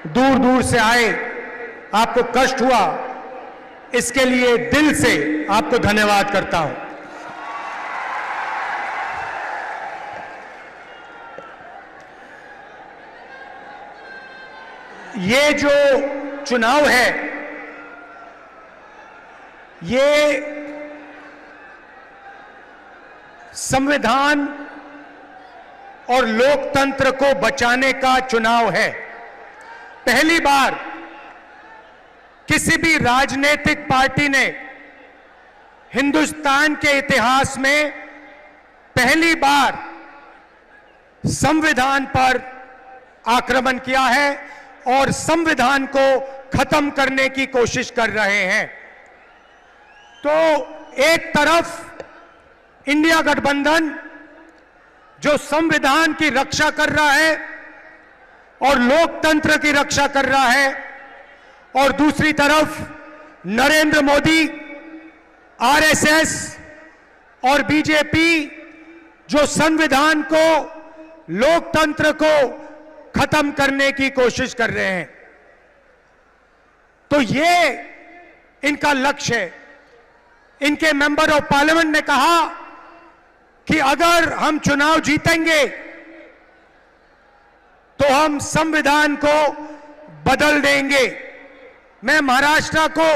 दूर दूर से आए, आपको कष्ट हुआ, इसके लिए दिल से आपको धन्यवाद करता हूं। ये जो चुनाव है, ये संविधान और लोकतंत्र को बचाने का चुनाव है। पहली बार किसी भी राजनीतिक पार्टी ने हिंदुस्तान के इतिहास में पहली बार संविधान पर आक्रमण किया है और संविधान को खत्म करने की कोशिश कर रहे हैं। तो एक तरफ इंडिया गठबंधन जो संविधान की रक्षा कर रहा है और लोकतंत्र की रक्षा कर रहा है, और दूसरी तरफ नरेंद्र मोदी, आरएसएस और बीजेपी जो संविधान को, लोकतंत्र को खत्म करने की कोशिश कर रहे हैं। तो ये इनका लक्ष्य है। इनके मेंबर ऑफ पार्लियामेंट ने कहा कि अगर हम चुनाव जीतेंगे तो हम संविधान को बदल देंगे। मैं महाराष्ट्र को,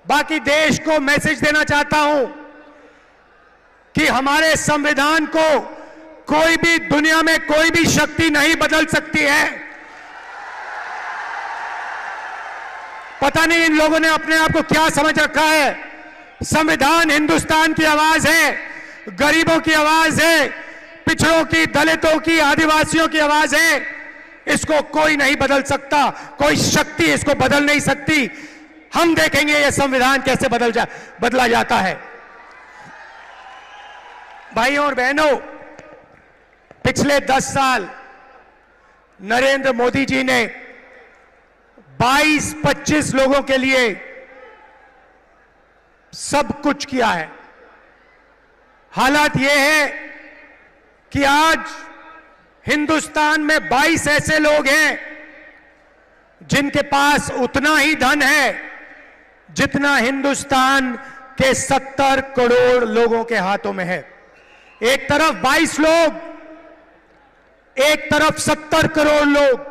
बाकी देश को मैसेज देना चाहता हूं कि हमारे संविधान को कोई भी, दुनिया में कोई भी शक्ति नहीं बदल सकती है। पता नहीं इन लोगों ने अपने आप को क्या समझ रखा है। संविधान हिंदुस्तान की आवाज है, गरीबों की आवाज है, पिछड़ों की, दलितों की, आदिवासियों की आवाज है। इसको कोई नहीं बदल सकता, कोई शक्ति इसको बदल नहीं सकती। हम देखेंगे ये संविधान कैसे बदला जाता है। भाइयों और बहनों, पिछले 10 साल नरेंद्र मोदी जी ने 22-25 लोगों के लिए सब कुछ किया है। हालात यह है कि आज हिंदुस्तान में 22 ऐसे लोग हैं जिनके पास उतना ही धन है जितना हिंदुस्तान के 70 करोड़ लोगों के हाथों में है। एक तरफ 22 लोग, एक तरफ 70 करोड़ लोग।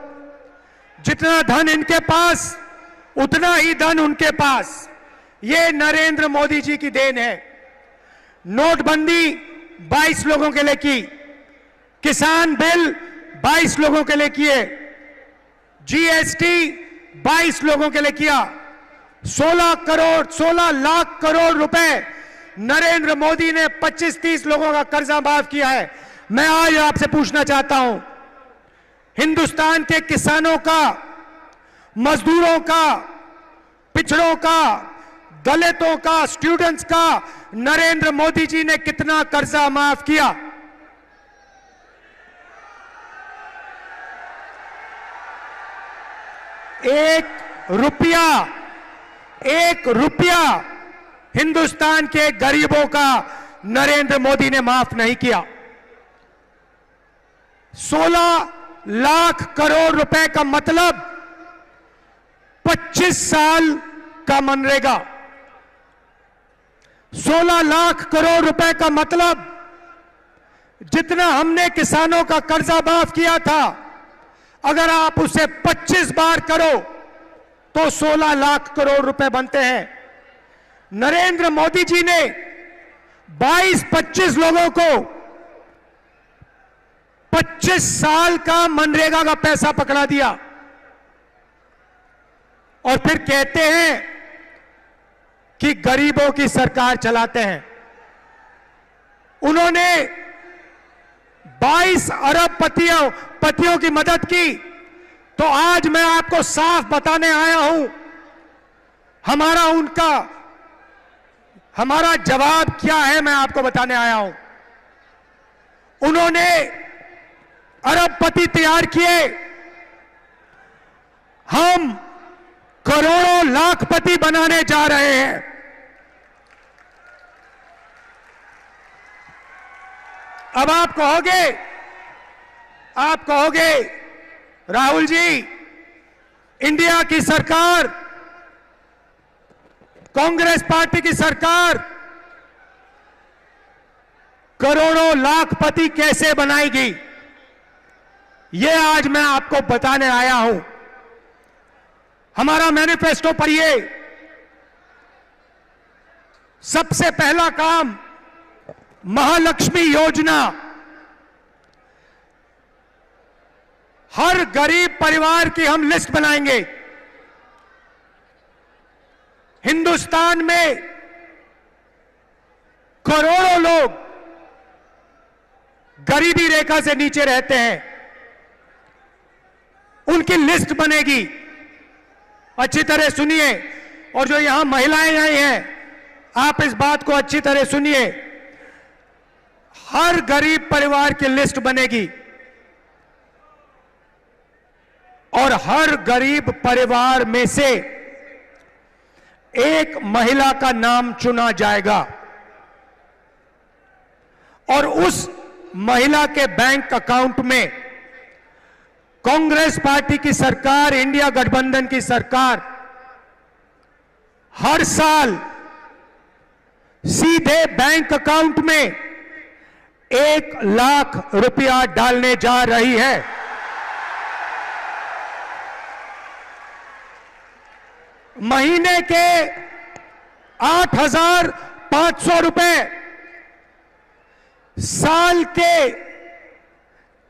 जितना धन इनके पास, उतना ही धन उनके पास। ये नरेंद्र मोदी जी की देन है। नोटबंदी 22 लोगों के लिए की, किसान बिल 22 लोगों के लिए किए, जीएसटी 22 लोगों के लिए किया, 16 लाख करोड़ रुपए नरेंद्र मोदी ने 25-30 लोगों का कर्जा माफ किया है। मैं आज आपसे पूछना चाहता हूं, हिंदुस्तान के किसानों का, मजदूरों का, पिछड़ों का, दलितों का, स्टूडेंट्स का नरेंद्र मोदी जी ने कितना कर्जा माफ किया? एक रुपया हिंदुस्तान के गरीबों का नरेंद्र मोदी ने माफ नहीं किया। 16 लाख करोड़ रुपए का मतलब 25 साल का मनरेगा। 16 लाख करोड़ रुपए का मतलब जितना हमने किसानों का कर्जा माफ किया था, अगर आप उसे 25 बार करो तो 16 लाख करोड़ रुपए बनते हैं। नरेंद्र मोदी जी ने 22-25 लोगों को 25 साल का मनरेगा का पैसा पकड़ा दिया और फिर कहते हैं कि गरीबों की सरकार चलाते हैं। उन्होंने 22 अरब पतियों की मदद की। तो आज मैं आपको साफ बताने आया हूं, हमारा जवाब क्या है, मैं आपको बताने आया हूं। उन्होंने अरबपति तैयार किए, हम करोड़ों लाखपति बनाने जा रहे हैं। अब आप कहोगे राहुल जी, इंडिया की सरकार, कांग्रेस पार्टी की सरकार करोड़ों लाखपति कैसे बनाएगी, यह आज मैं आपको बताने आया हूं। हमारा मैनिफेस्टो पढ़िए। सबसे पहला काम महालक्ष्मी योजना। हर गरीब परिवार की हम लिस्ट बनाएंगे। हिंदुस्तान में करोड़ों लोग गरीबी रेखा से नीचे रहते हैं, उनकी लिस्ट बनेगी। अच्छी तरह सुनिए, और जो यहां महिलाएं आई हैं, आप इस बात को अच्छी तरह सुनिए। हर गरीब परिवार की लिस्ट बनेगी और हर गरीब परिवार में से एक महिला का नाम चुना जाएगा और उस महिला के बैंक अकाउंट में कांग्रेस पार्टी की सरकार, इंडिया गठबंधन की सरकार हर साल सीधे बैंक अकाउंट में 1 लाख रुपया डालने जा रही है। महीने के 8,500 रुपए, साल के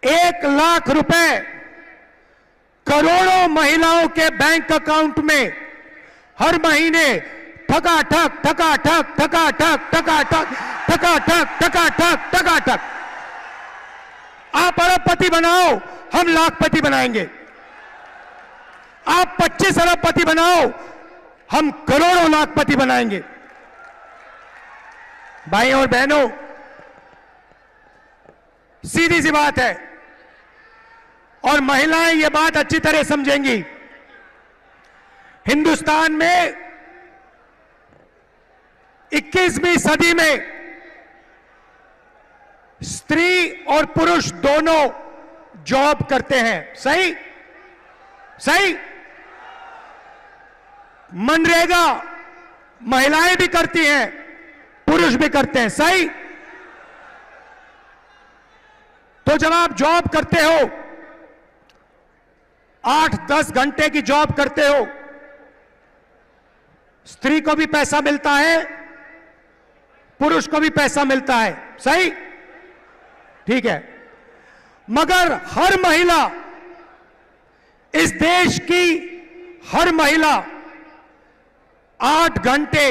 1 लाख रुपए करोड़ों महिलाओं के बैंक अकाउंट में हर महीने ठकाठक ठकाठक ठकाठक ठकाठक ठकाठक ठकाठक ठकाठक। आप अरबपति बनाओ, हम लाखपति बनाएंगे। आप 25 अरबपति बनाओ, हम करोड़ों लाखपति बनाएंगे। भाई और बहनों, सीधी सी बात है और महिलाएं ये बात अच्छी तरह समझेंगी। हिंदुस्तान में 21वीं सदी में स्त्री और पुरुष दोनों जॉब करते हैं। सही सही। मनरेगा महिलाएं भी करती हैं, पुरुष भी करते हैं। सही। तो जब आप जॉब करते हो, 8-10 घंटे की जॉब करते हो, स्त्री को भी पैसा मिलता है, पुरुष को भी पैसा मिलता है। सही, ठीक है। मगर हर महिला, इस देश की हर महिला 8 घंटे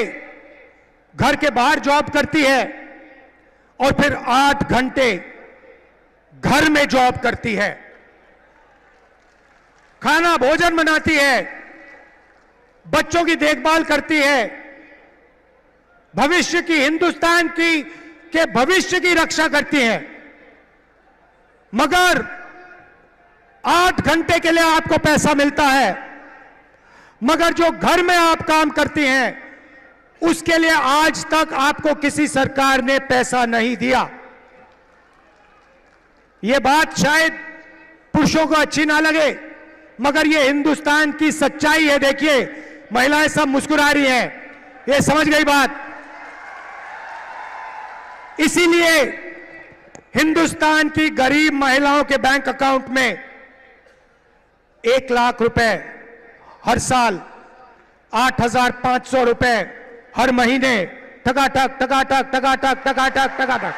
घर के बाहर जॉब करती है और फिर 8 घंटे घर में जॉब करती है। खाना भोजन बनाती है, बच्चों की देखभाल करती है, भविष्य की, हिंदुस्तान की के भविष्य की रक्षा करती है। मगर 8 घंटे के लिए आपको पैसा मिलता है, मगर जो घर में आप काम करती हैं उसके लिए आज तक आपको किसी सरकार ने पैसा नहीं दिया। यह बात शायद पुरुषों को अच्छी ना लगे, मगर यह हिंदुस्तान की सच्चाई है। देखिए, महिलाएं सब मुस्कुरा रही हैं, ये समझ गई बात। इसीलिए हिंदुस्तान की गरीब महिलाओं के बैंक अकाउंट में 1 लाख रुपए हर साल, 8,500 रुपए हर महीने, ठकाठक ठकाठक ठकाठक ठकाठक ठकाठक।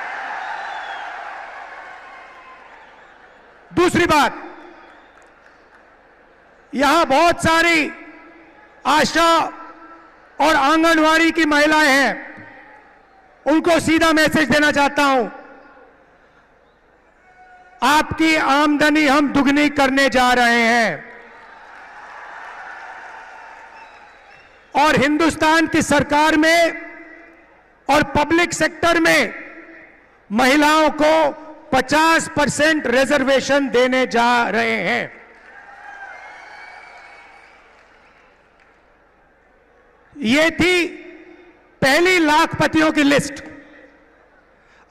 दूसरी बात, यहां बहुत सारी आशा और आंगनवाड़ी की महिलाएं हैं, उनको सीधा मैसेज देना चाहता हूं, आपकी आमदनी हम दुगनी करने जा रहे हैं और हिंदुस्तान की सरकार में और पब्लिक सेक्टर में महिलाओं को 50% रिजर्वेशन देने जा रहे हैं। ये थी पहली लाखपतियों की लिस्ट।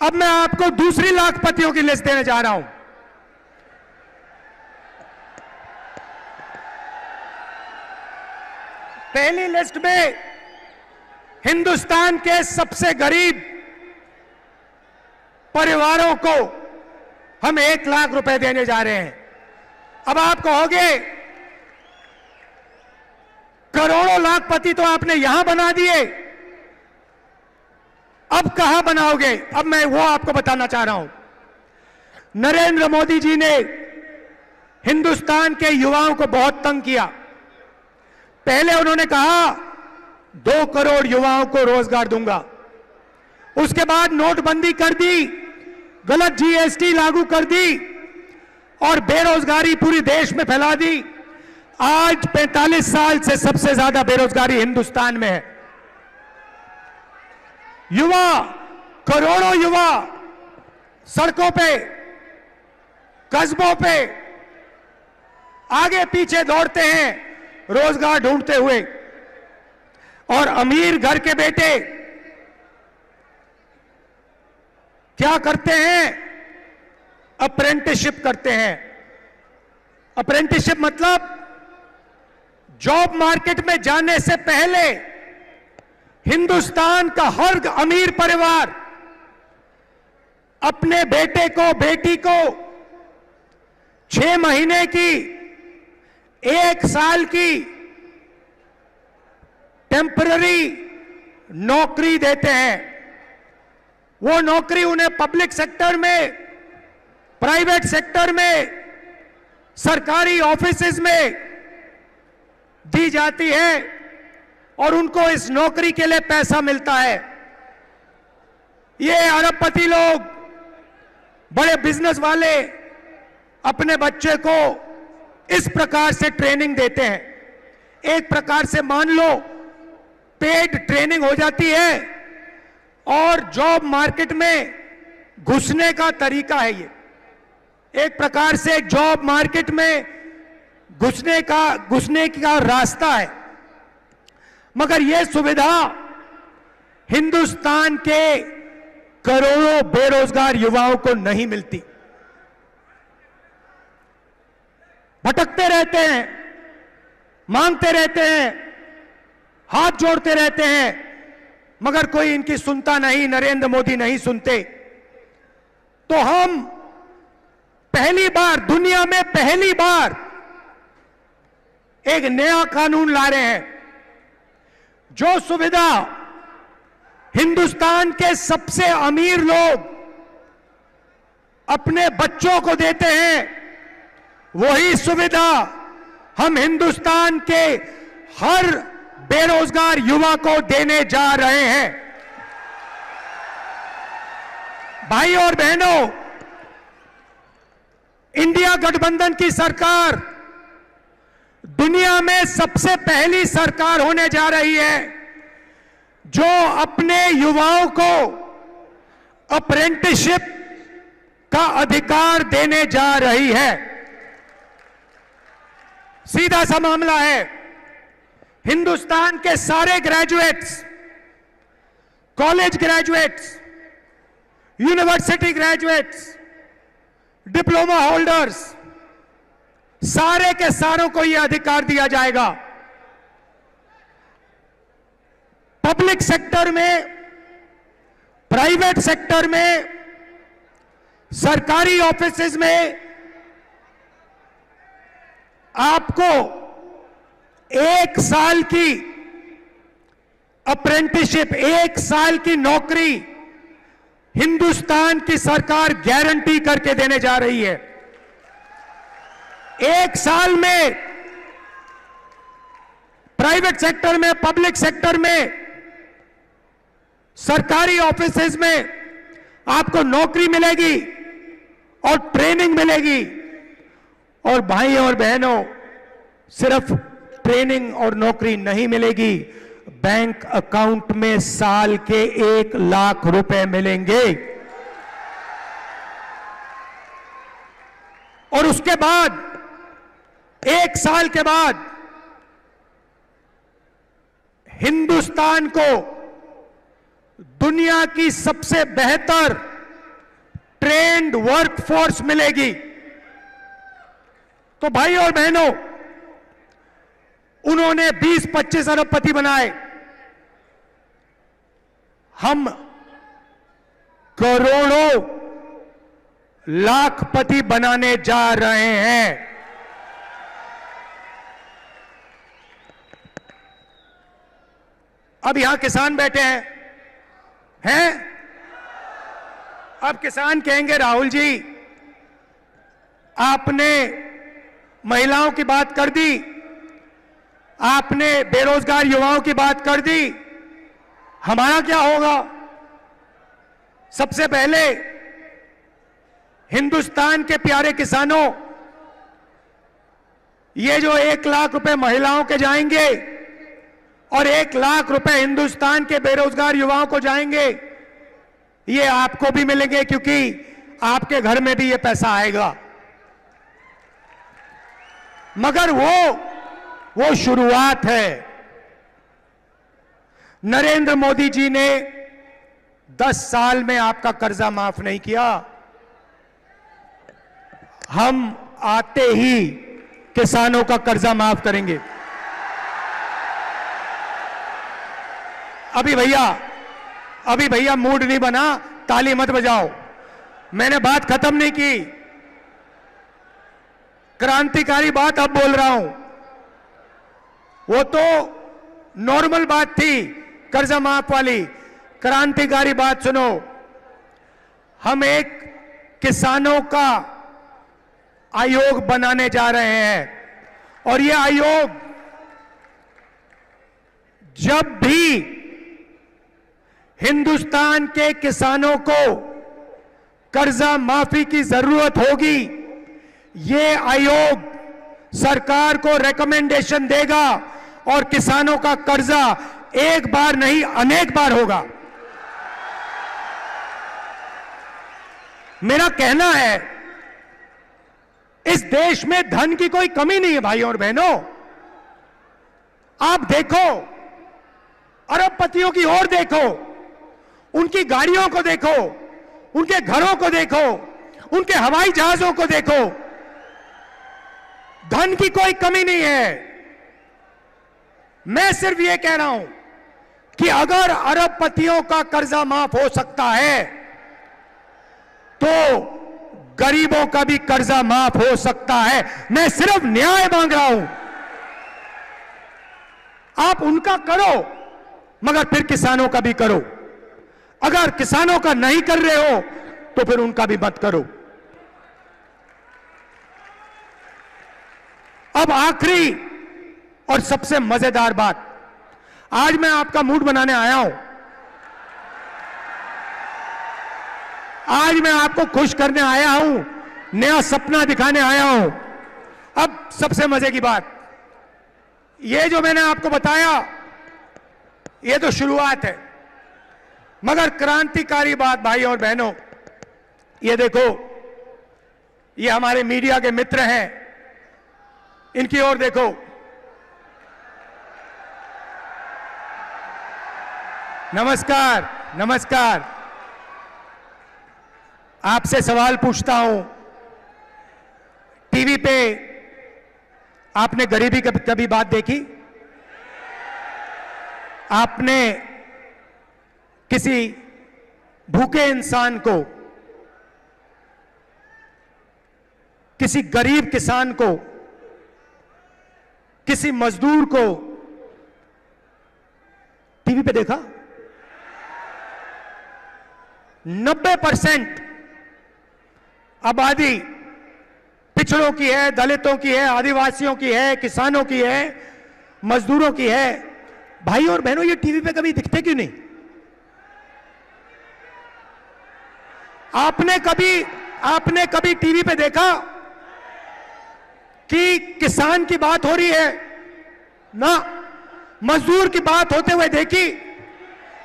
अब मैं आपको दूसरी लाखपतियों की लिस्ट देने जा रहा हूं। पहली लिस्ट में हिंदुस्तान के सबसे गरीब परिवारों को हम 1 लाख रुपए देने जा रहे हैं। अब आप कहोगे करोड़ों लाखपति तो आपने यहां बना दिए, अब कहां बनाओगे? अब मैं वो आपको बताना चाह रहा हूं। नरेंद्र मोदी जी ने हिंदुस्तान के युवाओं को बहुत तंग किया। पहले उन्होंने कहा 2 करोड़ युवाओं को रोजगार दूंगा, उसके बाद नोटबंदी कर दी, गलत जीएसटी लागू कर दी और बेरोजगारी पूरी देश में फैला दी। आज 45 साल से सबसे ज्यादा बेरोजगारी हिंदुस्तान में है। युवा, करोड़ों युवा सड़कों पे, कस्बों पे आगे पीछे दौड़ते हैं रोजगार ढूंढते हुए, और अमीर घर के बेटे क्या करते हैं? अप्रेंटिसशिप करते हैं। अप्रेंटिसशिप मतलब जॉब मार्केट में जाने से पहले हिंदुस्तान का हर अमीर परिवार अपने बेटे को, बेटी को 6 महीने की, 1 साल की टेम्पररी नौकरी देते हैं। वो नौकरी उन्हें पब्लिक सेक्टर में, प्राइवेट सेक्टर में, सरकारी ऑफिसेज में दी जाती है और उनको इस नौकरी के लिए पैसा मिलता है। ये अरबपति लोग, बड़े बिजनेस वाले अपने बच्चे को इस प्रकार से ट्रेनिंग देते हैं। एक प्रकार से मान लो पेड ट्रेनिंग हो जाती है और जॉब मार्केट में घुसने का तरीका है ये। एक प्रकार से जॉब मार्केट में घुसने का रास्ता है। मगर यह सुविधा हिंदुस्तान के करोड़ों बेरोजगार युवाओं को नहीं मिलती। भटकते रहते हैं, मांगते रहते हैं, हाथ जोड़ते रहते हैं, मगर कोई इनकी सुनता नहीं, नरेंद्र मोदी नहीं सुनते। तो हम पहली बार, दुनिया में पहली बार एक नया कानून ला रहे हैं जो सुविधा हिंदुस्तान के सबसे अमीर लोग अपने बच्चों को देते हैं, वही सुविधा हम हिंदुस्तान के हर बेरोजगार युवा को देने जा रहे हैं। भाई और बहनों, इंडिया गठबंधन की सरकार दुनिया में सबसे पहली सरकार होने जा रही है जो अपने युवाओं को अप्रेंटिसशिप का अधिकार देने जा रही है। सीधा सा मामला है, हिंदुस्तान के सारे graduates, college graduates, university graduates, diploma holders, सारे के सारों को यह अधिकार दिया जाएगा। पब्लिक सेक्टर में, प्राइवेट सेक्टर में, सरकारी ऑफिसेज में आपको 1 साल की अप्रेंटिसशिप, 1 साल की नौकरी हिंदुस्तान की सरकार गारंटी करके देने जा रही है। 1 साल में प्राइवेट सेक्टर में, पब्लिक सेक्टर में, सरकारी ऑफिसेज में आपको नौकरी मिलेगी और ट्रेनिंग मिलेगी। और भाई और बहनों, सिर्फ ट्रेनिंग और नौकरी नहीं मिलेगी, बैंक अकाउंट में साल के 1 लाख रुपए मिलेंगे। और उसके बाद 1 साल के बाद हिंदुस्तान को दुनिया की सबसे बेहतर ट्रेंड वर्कफोर्स मिलेगी। तो भाई और बहनों, उन्होंने 20-25 अरबपति बनाए, हम करोड़ों लाखपति बनाने जा रहे हैं। अब यहां किसान बैठे हैं? अब किसान कहेंगे राहुल जी आपने महिलाओं की बात कर दी, आपने बेरोजगार युवाओं की बात कर दी, हमारा क्या होगा? सबसे पहले हिंदुस्तान के प्यारे किसानों, ये जो 1 लाख रुपए महिलाओं के जाएंगे और 1 लाख रुपए हिंदुस्तान के बेरोजगार युवाओं को जाएंगे, ये आपको भी मिलेंगे क्योंकि आपके घर में भी ये पैसा आएगा। मगर वो शुरुआत है। नरेंद्र मोदी जी ने 10 साल में आपका कर्जा माफ नहीं किया। हम आते ही किसानों का कर्जा माफ करेंगे। अभी भैया मूड नहीं बना, ताली मत बजाओ, मैंने बात खत्म नहीं की। क्रांतिकारी बात अब बोल रहा हूं, वो तो नॉर्मल बात थी कर्जा माफ वाली। क्रांतिकारी बात सुनो, हम एक किसानों का आयोग बनाने जा रहे हैं और यह आयोग जब भी हिंदुस्तान के किसानों को कर्जा माफी की जरूरत होगी, ये आयोग सरकार को रिकमेंडेशन देगा और किसानों का कर्जा एक बार नहीं अनेक बार होगा। मेरा कहना है इस देश में धन की कोई कमी नहीं है भाइयों और बहनों। आप देखो, अरबपतियों की ओर देखो, उनकी गाड़ियों को देखो, उनके घरों को देखो, उनके हवाई जहाजों को देखो, धन की कोई कमी नहीं है। मैं सिर्फ यह कह रहा हूं कि अगर अरबपतियों का कर्जा माफ हो सकता है तो गरीबों का भी कर्जा माफ हो सकता है। मैं सिर्फ न्याय मांग रहा हूं। आप उनका करो मगर फिर किसानों का भी करो। अगर किसानों का नहीं कर रहे हो तो फिर उनका भी मत करो। अब आखिरी और सबसे मजेदार बात, आज मैं आपका मूड बनाने आया हूं। आज मैं आपको खुश करने आया हूं, नया सपना दिखाने आया हूं। अब सबसे मजे की बात, ये जो मैंने आपको बताया ये तो शुरुआत है, मगर क्रांतिकारी बात भाई और बहनों, ये देखो, ये हमारे मीडिया के मित्र हैं, इनकी ओर देखो। नमस्कार, नमस्कार। आपसे सवाल पूछता हूं, टीवी पे आपने गरीबी की कभी बात देखी? आपने किसी भूखे इंसान को, किसी गरीब किसान को, किसी मजदूर को टीवी पे देखा? 90% आबादी पिछड़ों की है, दलितों की है, आदिवासियों की है, किसानों की है, मजदूरों की है। भाई और बहनों, ये टीवी पे कभी दिखते क्यों नहीं? आपने कभी टीवी पे देखा कि किसान की बात हो रही है? ना। मजदूर की बात होते हुए देखी?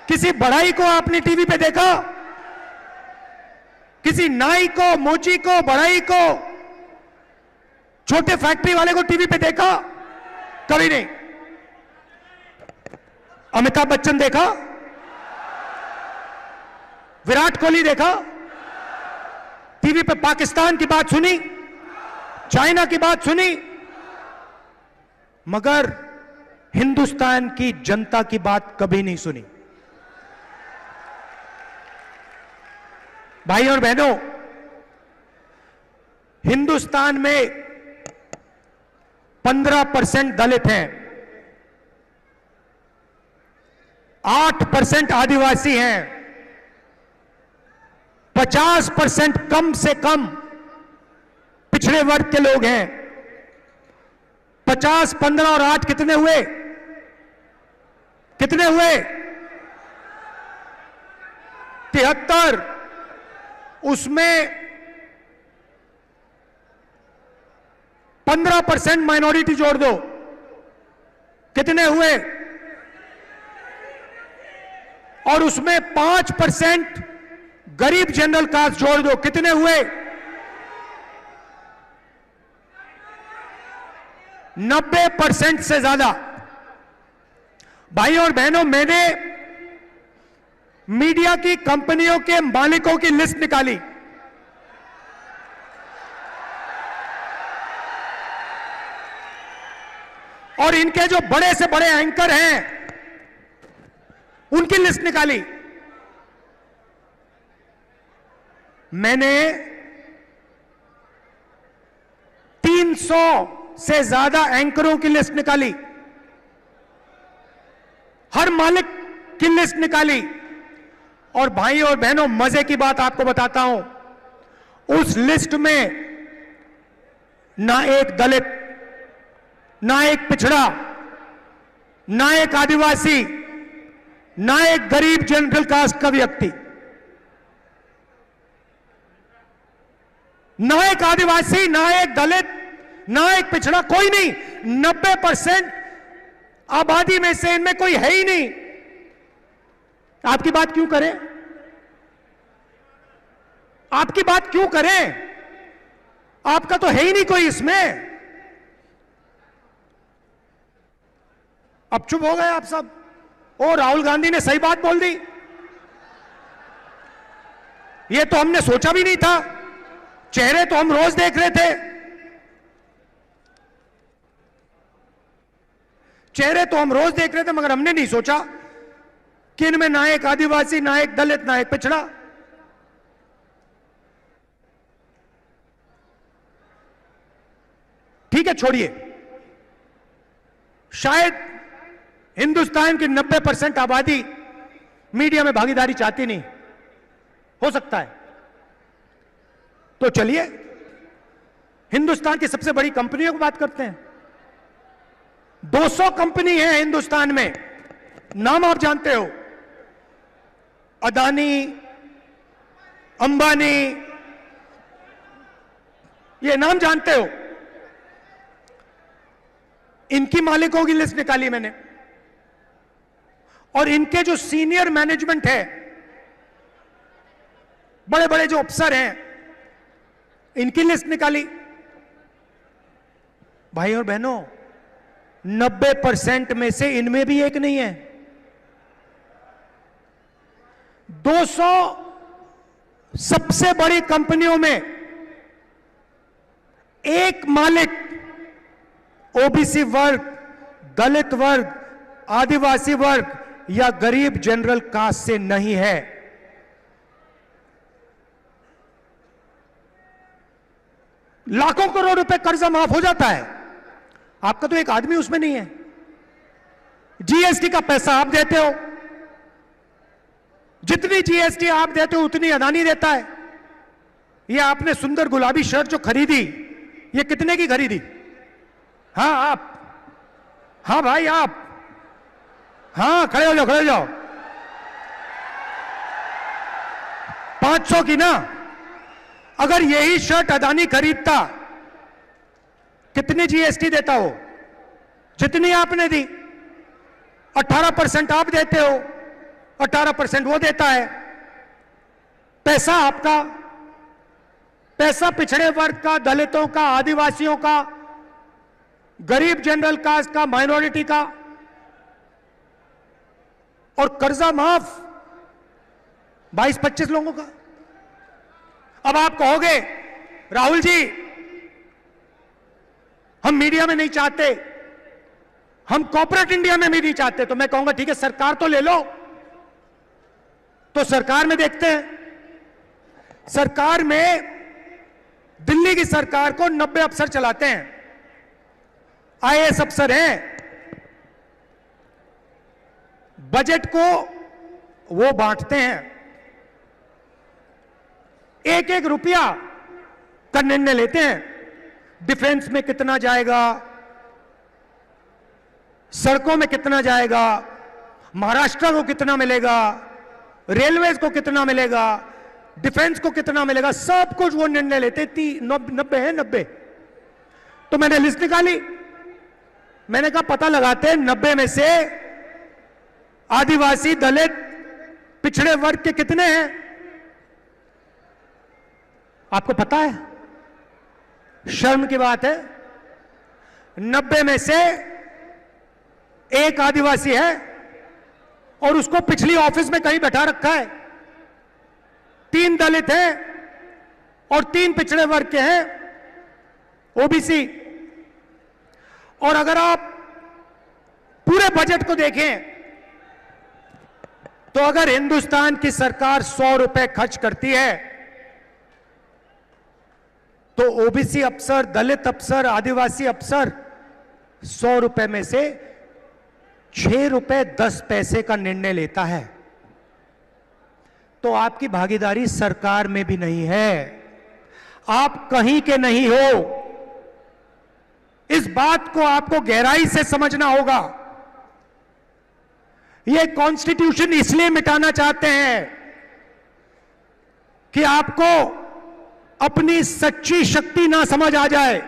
किसी बढ़ई को आपने टीवी पे देखा? किसी नाई को, मोची को, बढ़ई को, छोटे फैक्ट्री वाले को टीवी पे देखा? कभी नहीं। अमिताभ बच्चन देखा? विराट कोहली देखा? टीवी पे पाकिस्तान की बात सुनी? चाइना की बात सुनी? मगर हिंदुस्तान की जनता की बात कभी नहीं सुनी। भाई और बहनों, हिंदुस्तान में 15% दलित हैं, 8% आदिवासी हैं, 50% कम से कम पिछड़े वर्ग के लोग हैं। 50, 15 और 8 कितने हुए? कितने हुए? 73। उसमें 15% माइनॉरिटी जोड़ दो, कितने हुए? और उसमें 5% गरीब जनरल कास्ट जोड़ दो, कितने हुए? 90% से ज्यादा। भाई और बहनों, मैंने मीडिया की कंपनियों के मालिकों की लिस्ट निकाली। और इनके जो बड़े से बड़े एंकर हैं, उनकी लिस्ट निकाली। मैंने 300 से ज्यादा एंकरों की लिस्ट निकाली, हर मालिक की लिस्ट निकाली। और भाई और बहनों, मजे की बात आपको बताता हूं, उस लिस्ट में ना एक दलित, ना एक पिछड़ा, ना एक आदिवासी, ना एक गरीब जनरल कास्ट का व्यक्ति, ना एक आदिवासी, ना एक दलित, ना एक पिछड़ा, कोई नहीं। 90% आबादी में से इनमें कोई है ही नहीं। आपकी बात क्यों करें? आपकी बात क्यों करें? आपका तो है ही नहीं कोई इसमें। अब चुप हो गए आप सब। ओ, राहुल गांधी ने सही बात बोल दी, ये तो हमने सोचा भी नहीं था। चेहरे तो हम रोज देख रहे थे, चेहरे तो हम रोज देख रहे थे, मगर हमने नहीं सोचा कि इनमें ना एक आदिवासी, ना एक दलित, ना एक पिछड़ा। ठीक है, छोड़िए। शायद हिंदुस्तान की 90% आबादी मीडिया में भागीदारी चाहती नहीं, हो सकता है। तो चलिए हिंदुस्तान की सबसे बड़ी कंपनियों की बात करते हैं। 200 कंपनी है हिंदुस्तान में, नाम आप जानते हो, अदानी, अंबानी, ये नाम जानते हो। इनकी मालिकों की लिस्ट निकाली मैंने, और इनके जो सीनियर मैनेजमेंट है, बड़े बड़े जो अफसर हैं, इनकी लिस्ट निकाली। भाई और बहनों, 90% में से इनमें भी एक नहीं है। 200 सबसे बड़ी कंपनियों में एक मालिक ओबीसी वर्ग, दलित वर्ग, आदिवासी वर्ग या गरीब जनरल कास्ट से नहीं है। लाखों करोड़ रुपए कर्जा माफ हो जाता है, आपका तो एक आदमी उसमें नहीं है। जीएसटी का पैसा आप देते हो, जितनी जीएसटी आप देते हो उतनी अदानी देता है। ये आपने सुंदर गुलाबी शर्ट जो खरीदी, ये कितने की खरीदी? हाँ आप, हाँ भाई आप, हाँ खड़े हो जाओ, खड़े हो जाओ। 500 की ना? अगर यही शर्ट अदानी खरीदता, कितनी जीएसटी देता हो? जितनी आपने दी। 18% आप देते हो, 18% वो देता है। पैसा आपका, पैसा पिछड़े वर्ग का, दलितों का, आदिवासियों का, गरीब जनरल कास्ट का, माइनॉरिटी का, और कर्जा माफ 22-25 लोगों का। अब आप कहोगे राहुल जी, हम मीडिया में नहीं चाहते, हम कॉर्पोरेट इंडिया में भी नहीं चाहते। तो मैं कहूंगा ठीक है, सरकार तो ले लो। तो सरकार में देखते हैं। सरकार में दिल्ली की सरकार को 90 अफसर चलाते हैं, आईएएस अफसर हैं। बजट को वो बांटते हैं, एक एक रुपया का निर्णय लेते हैं। डिफेंस में कितना जाएगा, सड़कों में कितना जाएगा, महाराष्ट्र को कितना मिलेगा, रेलवेज को कितना मिलेगा, डिफेंस को कितना मिलेगा, सब कुछ वो निर्णय लेते। 90 है 90। तो मैंने लिस्ट निकाली, मैंने कहा पता लगाते हैं 90 में से आदिवासी, दलित, पिछड़े वर्ग के कितने हैं। आपको पता है, शर्म की बात है, 90 में से एक आदिवासी है और उसको पिछली ऑफिस में कहीं बैठा रखा है। 3 दलित हैं और 3 पिछड़े वर्ग के हैं, ओबीसी। और अगर आप पूरे बजट को देखें तो अगर हिंदुस्तान की सरकार 100 रुपए खर्च करती है तो ओबीसी अफसर, दलित अफसर, आदिवासी अफसर 100 रुपए में से 6 रुपए 10 पैसे का निर्णय लेता है। तो आपकी भागीदारी सरकार में भी नहीं है, आप कहीं के नहीं हो। इस बात को आपको गहराई से समझना होगा। ये कॉन्स्टिट्यूशन इसलिए मिटाना चाहते हैं कि आपको अपनी सच्ची शक्ति ना समझ आ जाए,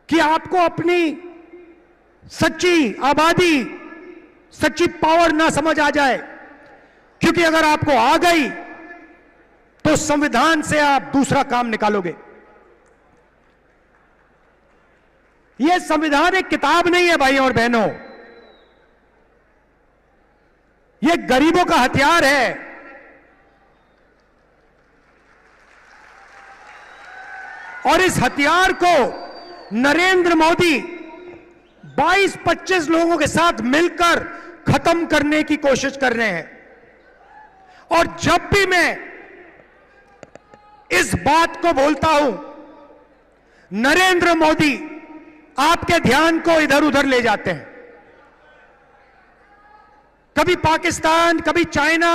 कि आपको अपनी सच्ची आबादी, सच्ची पावर ना समझ आ जाए। क्योंकि अगर आपको आ गई तो संविधान से आप दूसरा काम निकालोगे। यह संविधान एक किताब नहीं है भाइयों और बहनों, यह गरीबों का हथियार है। और इस हथियार को नरेंद्र मोदी 22-25 लोगों के साथ मिलकर खत्म करने की कोशिश कर रहे हैं। और जब भी मैं इस बात को बोलता हूं, नरेंद्र मोदी आपके ध्यान को इधर उधर ले जाते हैं। कभी पाकिस्तान, कभी चाइना,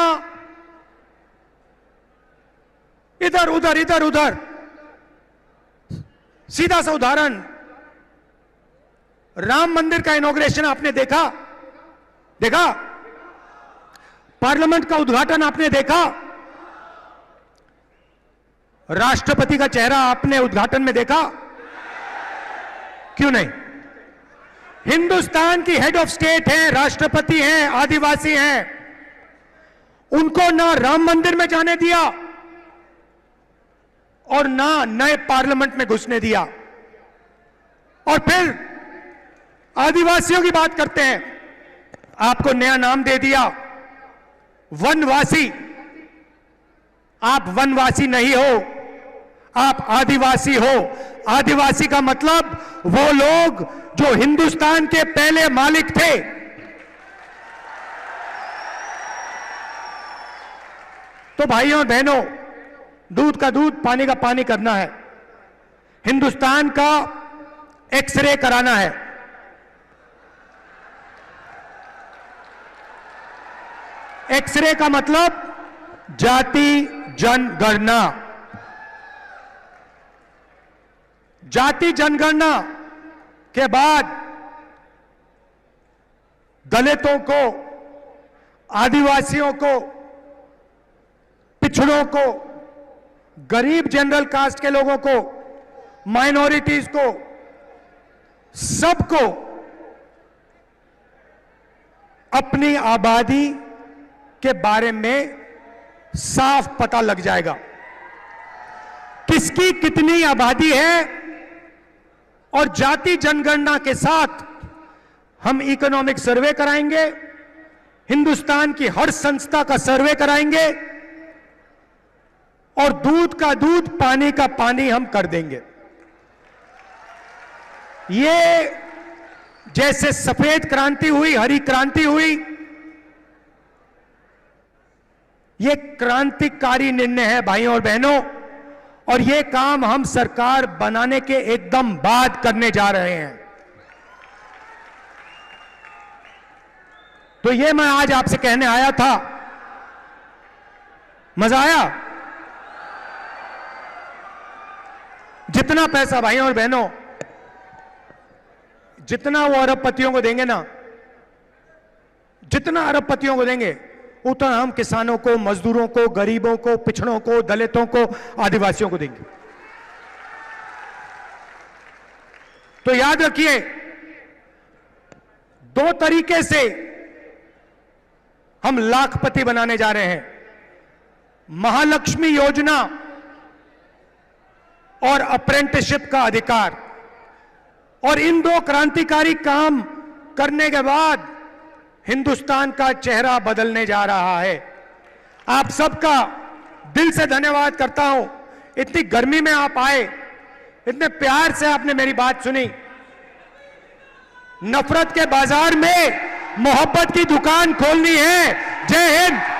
इधर उधर इधर उधर। सीधा सा उदाहरण, राम मंदिर का इनॉग्रेशन आपने देखा? पार्लियामेंट का उद्घाटन आपने देखा? राष्ट्रपति का चेहरा आपने उद्घाटन में देखा? क्यों नहीं? हिंदुस्तान की हेड ऑफ स्टेट हैं, राष्ट्रपति हैं, आदिवासी हैं, उनको ना राम मंदिर में जाने दिया और ना नए पार्लियामेंट में घुसने दिया। और फिर आदिवासियों की बात करते हैं, आपको नया नाम दे दिया, वनवासी। आप वनवासी नहीं हो, आप आदिवासी हो। आदिवासी का मतलब वो लोग जो हिंदुस्तान के पहले मालिक थे। तो भाइयों और बहनों, दूध का दूध, पानी का पानी करना है। हिंदुस्तान का एक्सरे कराना है। एक्सरे का मतलब जाति जनगणना। जाति जनगणना के बाद दलितों को, आदिवासियों को, पिछड़ों को, गरीब जनरल कास्ट के लोगों को, माइनॉरिटीज को, सबको अपनी आबादी के बारे में साफ पता लग जाएगा, किसकी कितनी आबादी है। और जाति जनगणना के साथ हम इकोनॉमिक सर्वे कराएंगे, हिंदुस्तान की हर संस्था का सर्वे कराएंगे और दूध का दूध, पानी का पानी हम कर देंगे। ये जैसे सफेद क्रांति हुई, हरी क्रांति हुई, ये क्रांतिकारी निर्णय है भाइयों और बहनों, और ये काम हम सरकार बनाने के एकदम बाद करने जा रहे हैं। तो ये मैं आज आपसे कहने आया था। मजा आया? जितना पैसा भाइयों और बहनों, जितना वो अरबपतियों को देंगे ना, जितना अरबपतियों को देंगे, उतना हम किसानों को, मजदूरों को, गरीबों को, पिछड़ों को, दलितों को, आदिवासियों को देंगे। तो याद रखिए, दो तरीके से हम लाखपति बनाने जा रहे हैं। महालक्ष्मी योजना और अप्रेंटिसशिप का अधिकार, और इन दो क्रांतिकारी काम करने के बाद हिंदुस्तान का चेहरा बदलने जा रहा है। आप सबका दिल से धन्यवाद करता हूं। इतनी गर्मी में आप आए, इतने प्यार से आपने मेरी बात सुनी। नफरत के बाजार में मोहब्बत की दुकान खोलनी है। जय हिंद।